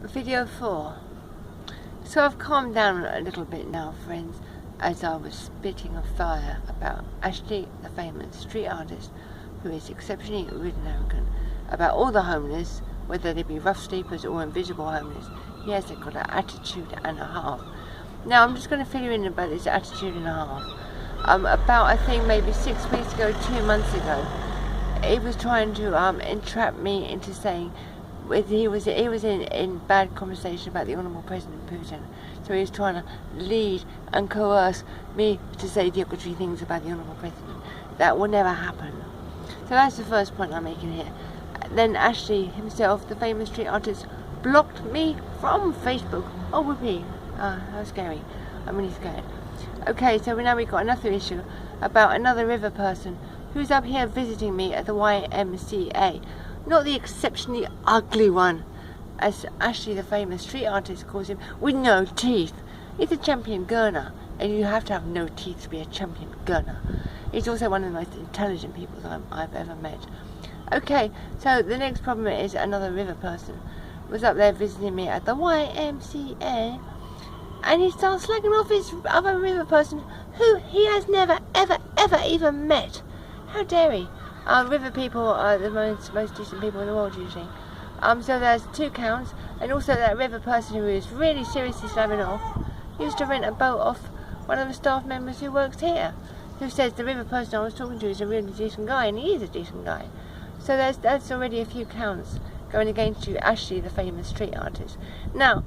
Video 4. So I've calmed down a little bit now, friends, as I was spitting a fire about Ashley, the famous street artist, who is exceptionally rude and arrogant about all the homeless, whether they be rough sleepers or invisible homeless. Yes, they've got an attitude and a half. Now I'm just going to fill you in about this attitude and a half. About, I think, maybe 6 weeks ago, 2 months ago, he was trying to entrap me into saying he was in bad conversation about the Honourable President Putin. So he was trying to lead and coerce me to say derogatory things about the Honourable President. That will never happen. So that's the first point I'm making here. Then Ashley himself, the famous street artist, blocked me from Facebook. Oh, whoopee. How scary. I'm really scared. Okay, so now we've got another issue about another river person who's up here visiting me at the YMCA. Not the exceptionally ugly one, as Ashley, the famous street artist, calls him, with no teeth. He's a champion gurner, and you have to have no teeth to be a champion gurner. He's also one of the most intelligent people I've ever met. Okay, so the next problem is another river person was up there visiting me at the YMCA, and he starts slagging off his other river person who he has never, ever, ever even met. How dare he? River people are the most decent people in the world usually. So there's 2 counts, and also that river person who is really seriously slamming off used to rent a boat off one of the staff members who works here, who says the river person I was talking to is a really decent guy, and he is a decent guy. So that's already a few counts going against you, Ashley, the famous street artist. Now,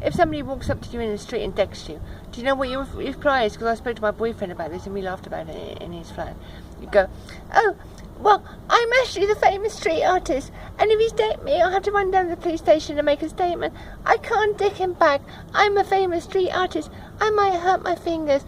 if somebody walks up to you in the street and decks you, do you know what your reply is? Because I spoke to my boyfriend about this and we laughed about it in his flat. You go, oh, well, I'm Ashley, the famous street artist, and if he's decked me, I'll have to run down to the police station and make a statement. I can't deck him back. I'm a famous street artist. I might hurt my fingers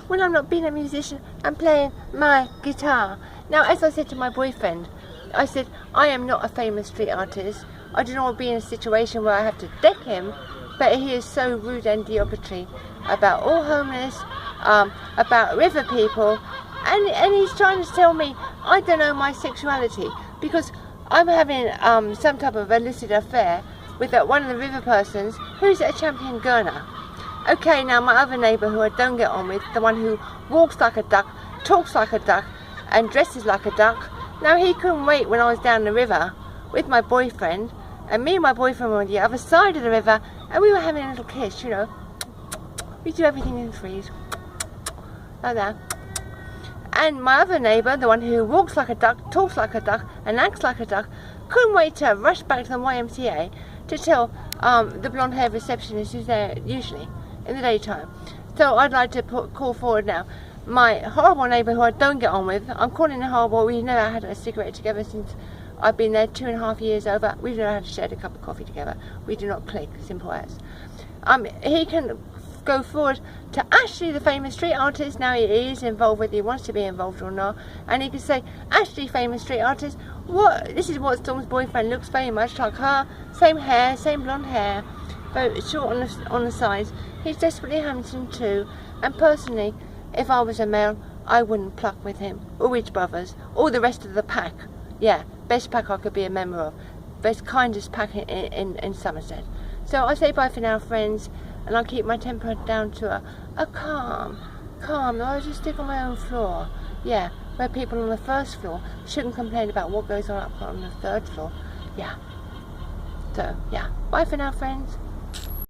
when I'm not being a musician. I'm playing my guitar. Now, as I said to my boyfriend, I said, I am not a famous street artist. I do not want to be in a situation where I have to deck him, but he is so rude and derogatory about all homeless, about river people, and he's trying to tell me I don't know my sexuality because I'm having some type of illicit affair with one of the river persons who's a champion gurner. Okay, now my other neighbour who I don't get on with, the one who walks like a duck, talks like a duck, and dresses like a duck, now he couldn't wait when I was down the river with my boyfriend, and me and my boyfriend were on the other side of the river, and we were having a little kiss, you know. We do everything in threes, like that. And my other neighbour, the one who walks like a duck, talks like a duck, and acts like a duck, couldn't wait to rush back to the YMCA to tell the blonde-haired receptionist who's there usually in the daytime. So I'd like to call forward now my horrible neighbour who I don't get on with. I'm calling her horrible. We've never had a cigarette together since I've been there 2.5 years over. We've never had to share a cup of coffee together. We do not click, simple as. He can go forward to Ashley, the famous street artist. Now he is involved, whether he wants to be involved or not, and he can say, Ashley, famous street artist, this is what Storm's boyfriend looks very much like her. Same hair, same blonde hair, but short on the sides. He's desperately handsome too, and personally, if I was a male, I wouldn't pluck with him, or his brothers, or the rest of the pack. Yeah, best pack I could be a member of. Best, kindest pack in Somerset. So I say bye for now, friends, and I'll keep my temper down to a calm. I'll just stick on my own floor. Yeah, where people on the first floor shouldn't complain about what goes on up on the 3rd floor. Yeah. So, yeah, bye for now, friends.